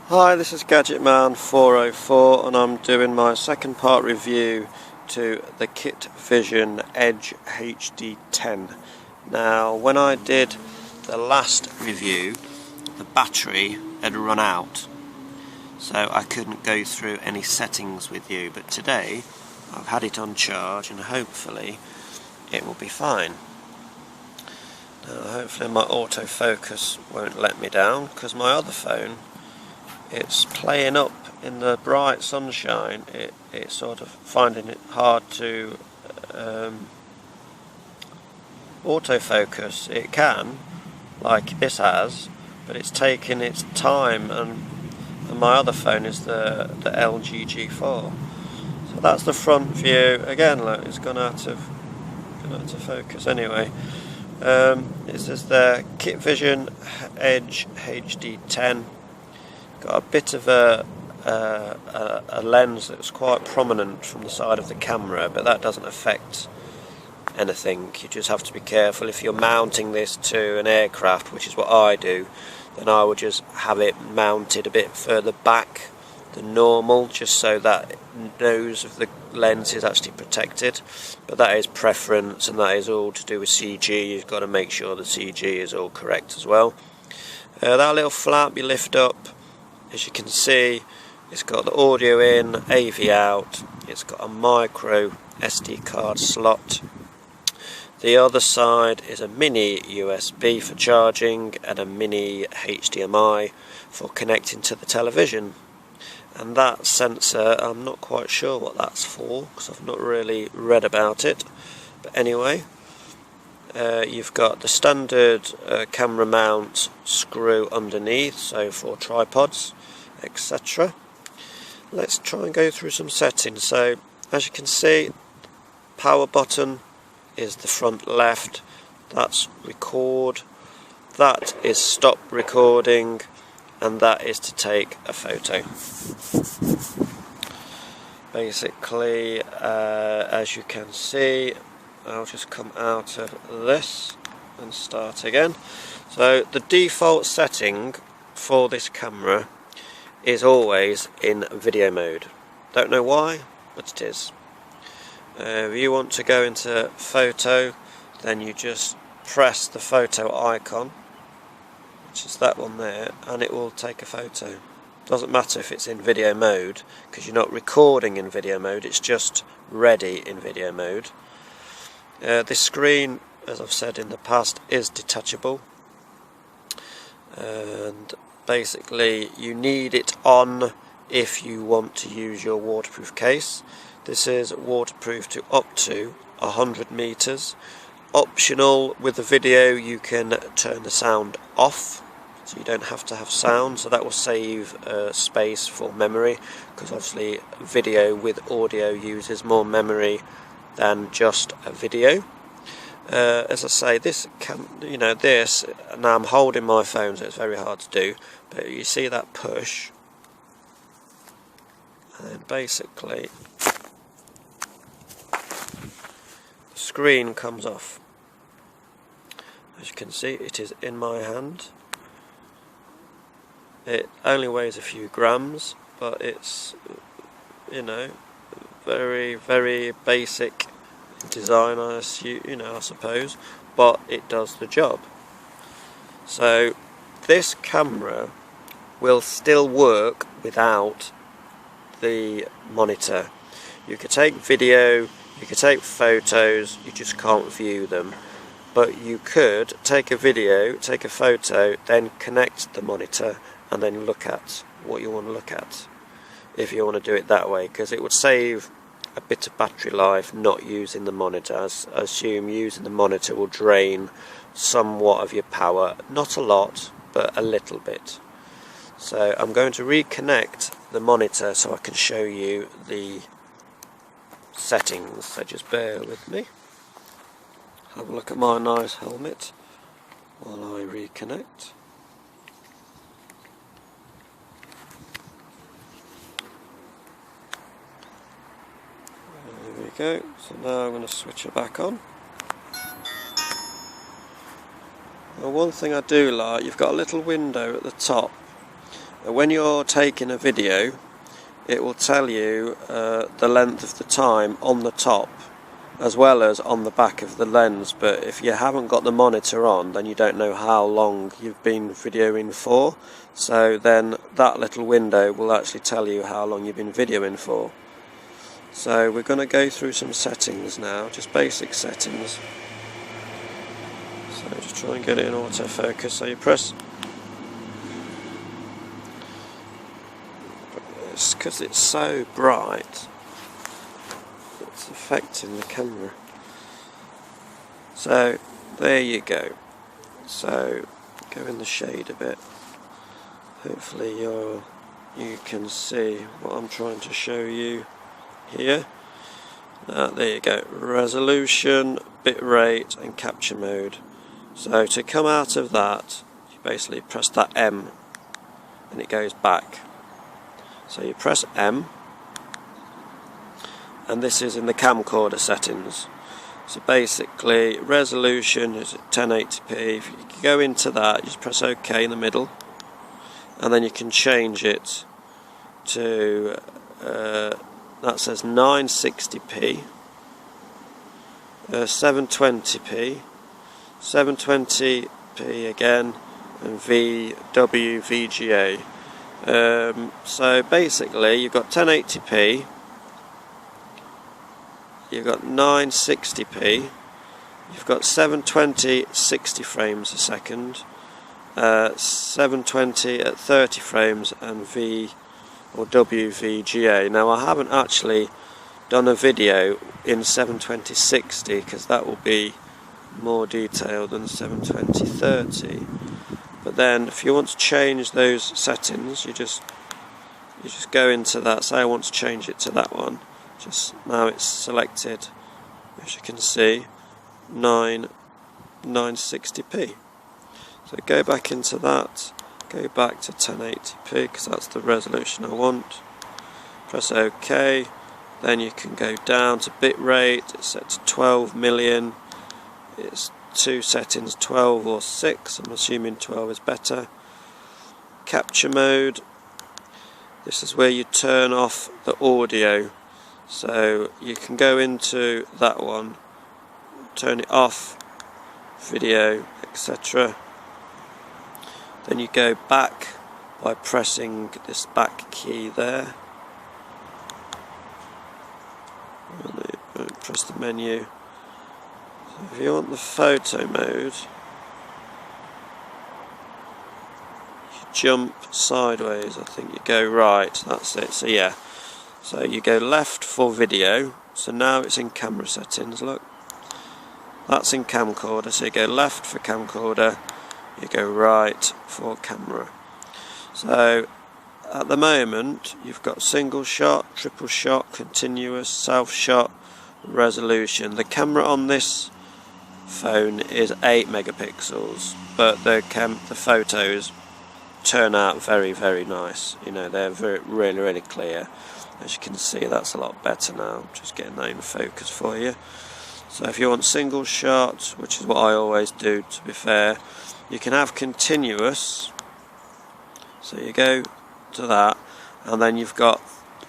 Hi, this is Gadgetman404 and I'm doing my second part review to the Kitvison Edge HD10. Now, when I did the last review, the battery had run out, so I couldn't go through any settings with you, but today I've had it on charge and hopefully it will be fine. Now, hopefully my autofocus won't let me down, because my other phone, it's playing up in the bright sunshine. It's sort of finding it hard to autofocus. It can, like this has, but it's taking its time, and my other phone is the LG G4. So that's the front view. Again, look, it's gone out of focus anyway. It says the Kitvison Edge HD10. Got a bit of a lens that's quite prominent from the side of the camera, but that doesn't affect anything. You just have to be careful. If you're mounting this to an aircraft, which is what I do, then I would just have it mounted a bit further back than normal, just so that nose of the lens is actually protected. But that is preference, and that is all to do with CG. You've got to make sure the CG is all correct as well. That little flap you lift up, as you can see, it's got the audio in, AV out, it's got a micro SD card slot. The other side is a mini USB for charging and a mini HDMI for connecting to the television. And that sensor, I'm not quite sure what that's for, because I've not really read about it. But anyway, you've got the standard camera mount screw underneath, so for tripods, etc. Let's try and go through some settings. So, as you can see, power button is the front left, that's record, that is stop recording, and that is to take a photo. Basically, as you can see, I'll just come out of this and start again. So the default setting for this camera is always in video mode. Don't know why, but it is. If you want to go into photo, then you just press the photo icon, which is that one there, and it will take a photo. Doesn't matter if it's in video mode, because you're not recording in video mode, it's just ready in video mode. This screen, as I've said in the past, is detachable, and basically you need it on if you want to use your waterproof case. This is waterproof to up to 100 meters. Optional with the video, you can turn the sound off, so you don't have to have sound, so that will save space for memory, because obviously video with audio uses more memory than just a video. As I say, this can, this, now I'm holding my phone, so it's very hard to do, but you see that push, and then basically the screen comes off. As you can see, it is in my hand. It only weighs a few grams, but it's, very, very basic design, I suppose, but it does the job. So this camera will still work without the monitor. You could take video, you could take photos, you just can't view them. But you could take a video, take a photo, then connect the monitor and then look at what you want to look at, if you want to do it that way, because it would save a bit of battery life not using the monitor. I assume using the monitor will drain somewhat of your power, not a lot, but a little bit. So I'm going to reconnect the monitor so I can show you the settings, so just bear with me. Have a look at my nice helmet while I reconnect. There we go, so now I'm going to switch it back on. Well, one thing I do like, you've got a little window at the top When you're taking a video, it will tell you the length of the time on the top as well as on the back of the lens, but if you haven't got the monitor on, then you don't know how long you've been videoing for, so then that little window will actually tell you how long you've been videoing for. So we're going to go through some settings now, just basic settings. So just try and get it in autofocus. So you press, it's because it's so bright, it's affecting the camera. So there you go. So go in the shade a bit. Hopefully you can see what I'm trying to show you here. There you go. Resolution, bitrate and capture mode. So to come out of that, you basically press that M and it goes back. So you press M, and this is in the camcorder settings. So basically resolution is at 1080p. If you go into that, you just press OK in the middle, and then you can change it to that says 960p, 720p, 720p again, and WVGA. So basically you've got 1080p, you've got 960p, you've got 720 60 frames a second, 720 at 30 frames, and WVGA. Now I haven't actually done a video in 720 60 because that will be more detailed than 720 30. But then if you want to change those settings, you just go into that. Say I want to change it to that one. Just now it's selected, as you can see, 960p. So go back into that, go back to 1080p because that's the resolution I want. Press OK. Then you can go down to bitrate. It's set to 12 million. It's two settings, 12 or 6. I'm assuming 12 is better. Capture mode. This is where you turn off the audio. So you can go into that one, turn it off, video, etc. Then you go back by pressing this back key there. And press the menu. So if you want the photo mode, you jump sideways, I think you go right, that's it. So yeah, so you go left for video. So now it's in camera settings, look. That's in camcorder, so you go left for camcorder, you go right for camera. So at the moment you've got single shot, triple shot, continuous, self shot, resolution. The camera on this phone is 8 megapixels, but the photos turn out very, very nice. You know, they're really, really clear. As you can see, that's a lot better now. Just getting that in focus for you. So if you want single shot, which is what I always do, to be fair, you can have continuous. So you go to that, and then you've got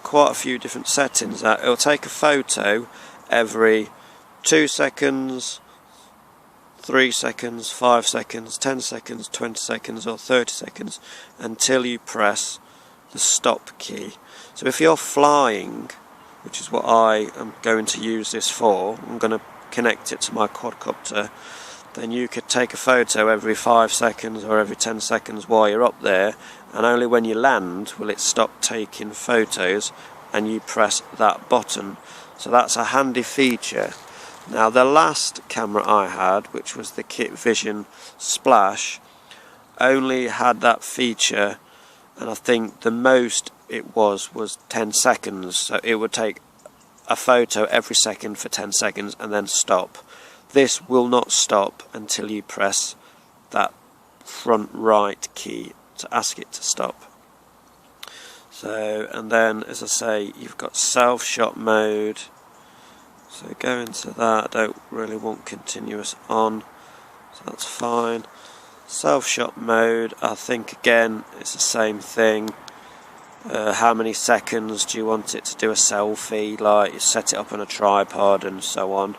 quite a few different settings. That it'll take a photo every 2 seconds, 3 seconds, 5 seconds, 10 seconds, 20 seconds or 30 seconds until you press the stop key. So if you're flying, which is what I am going to use this for, I'm going to connect it to my quadcopter, then you could take a photo every 5 seconds or every 10 seconds while you're up there, and only when you land will it stop taking photos and you press that button. So that's a handy feature. Now the last camera I had, which was the Kitvison Splash, only had that feature, and I think the most it was 10 seconds. So it would take a photo every second for 10 seconds and then stop. This will not stop until you press that front right key to ask it to stop. So, and then as I say, you've got self shot mode. So go into that. I don't really want continuous on, so that's fine. Self-shot mode, I think again it's the same thing. How many seconds do you want it to do a selfie? Like, you set it up on a tripod and so on.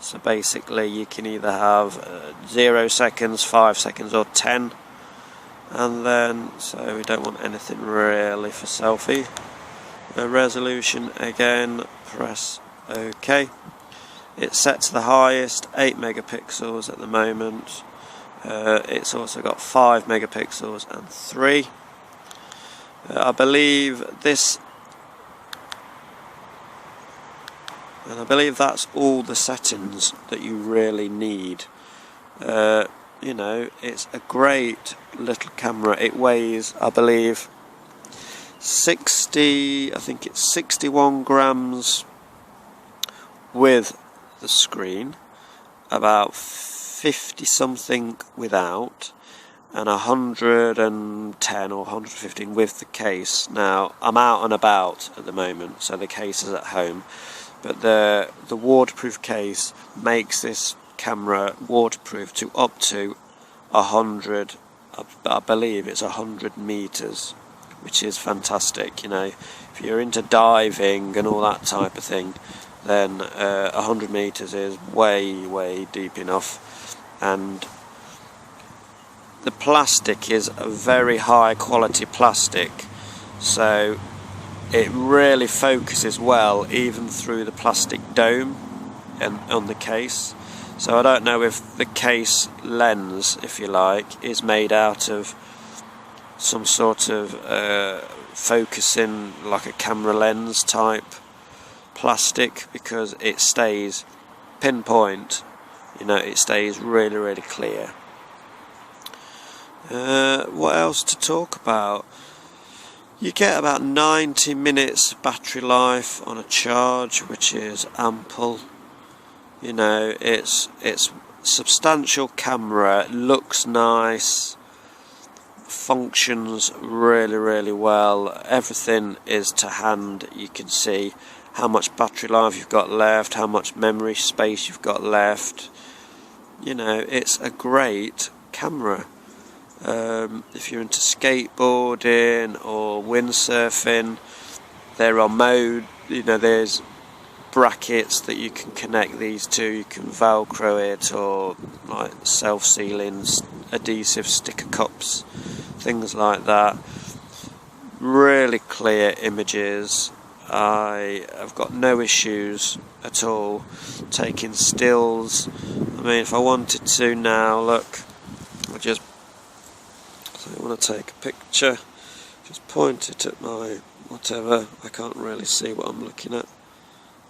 So basically you can either have 0 seconds, 5 seconds or 10. And then, so we don't want anything really for selfie. Resolution again, press OK. It's set to the highest, 8 megapixels at the moment. It's also got 5 megapixels and 3. I believe this, and I believe that's all the settings that you really need. You know, it's a great little camera. It weighs, I believe, 61 grams with the screen, about 50 something without, and 110 or 115 with the case. Now, I'm out and about at the moment, so the case is at home, but the waterproof case makes this camera waterproof to up to 100, I believe it's 100 meters, which is fantastic. You know, if you're into diving and all that type of thing, then 100 meters is way deep enough. And the plastic is a very high quality plastic, so it really focuses well even through the plastic dome and on the case. So I don't know if the case lens, if you like, is made out of some sort of focusing, like a camera lens type plastic, because it stays pinpoint, you know, it stays really clear. What else to talk about? You get about 90 minutes battery life on a charge, which is ample. You know, it's substantial camera, looks nice, functions really well. Everything is to hand. You can see how much battery life you've got left, how much memory space you've got left. You know, it's a great camera. If you're into skateboarding or windsurfing, there are there's brackets that you can connect these to. You can velcro it, or like self-sealing adhesive sticker cups, things like that. Really clear images. I have got no issues at all taking stills. I mean, if I wanted to now, look, I want to take a picture, just point it at my whatever, I can't really see what I'm looking at,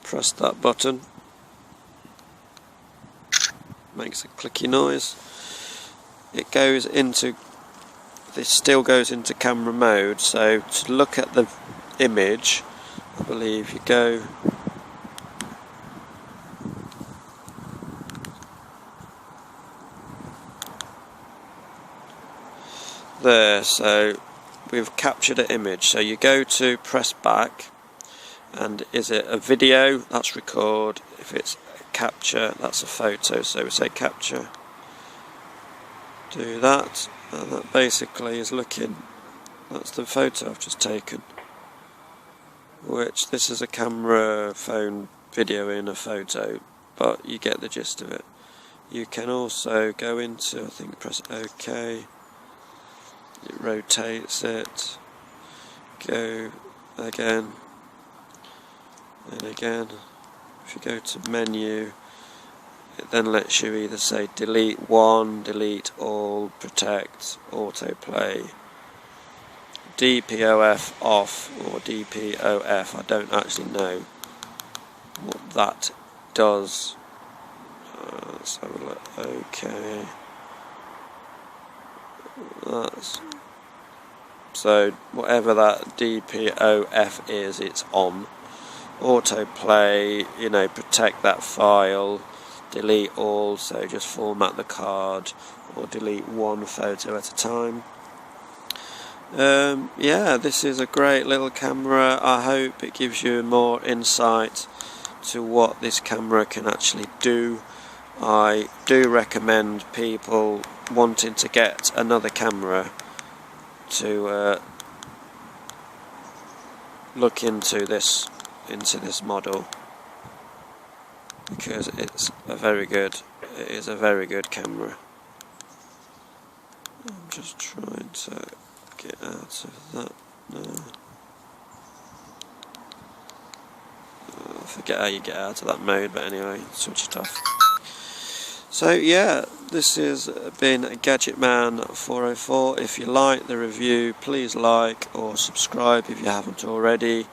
press that button, makes a clicky noise, this still goes into camera mode. So to look at the image, I believe you go there, so we've captured an image. So you go to press back, and is it a video? That's record. If it's a capture, that's a photo. So we say capture, do that, and that basically is looking, that's the photo I've just taken, which this is a camera phone video in a photo, but you get the gist of it. You can also go into, I think, press OK, it rotates it, go again and again. If you go to menu, it then lets you either say delete one, delete all, protect, autoplay, DPOF off or DPOF. I don't actually know what that does. Let's have a look. Okay, that's, so whatever that DPOF is, it's on. Autoplay, you know, protect that file. Delete all, so just format the card, or delete one photo at a time. Yeah, this is a great little camera. I hope it gives you more insight to what this camera can actually do. I do recommend people wanting to get another camera to look into this model, because it is a very good camera. I'm just trying to get out of that now. I forget how you get out of that mode, but anyway, switch it off. So yeah, this has been Gadget Man 404. If you like the review, please like or subscribe if you haven't already.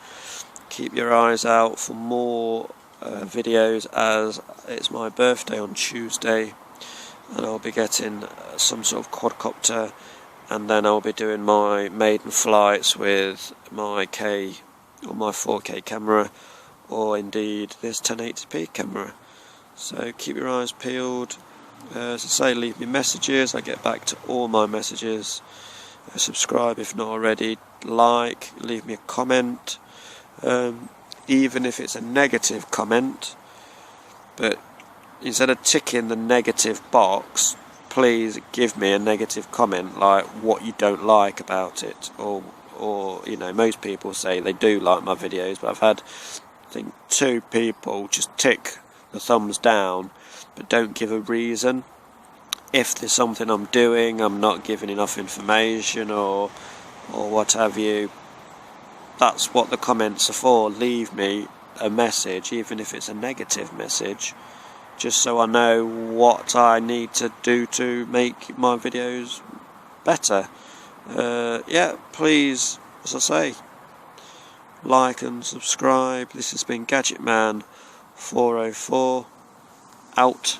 Keep your eyes out for more videos, as it's my birthday on Tuesday, and I'll be getting some sort of quadcopter, and then I'll be doing my maiden flights with my 4K camera, or indeed this 1080p camera. So keep your eyes peeled. As I say, leave me messages. I get back to all my messages. Subscribe if not already. Like, leave me a comment. Even if it's a negative comment, but instead of ticking the negative box, please give me a negative comment, like what you don't like about it, or you know, most people say they do like my videos, but I've had, I think, 2 people just tick the thumbs down but don't give a reason. If there's something I'm doing, I'm not giving enough information, or what have you, that's what the comments are for. Leave me a message, even if it's a negative message, just so I know what I need to do to make my videos better. Yeah, please, as I say, like and subscribe. This has been Gadget Man 404, out.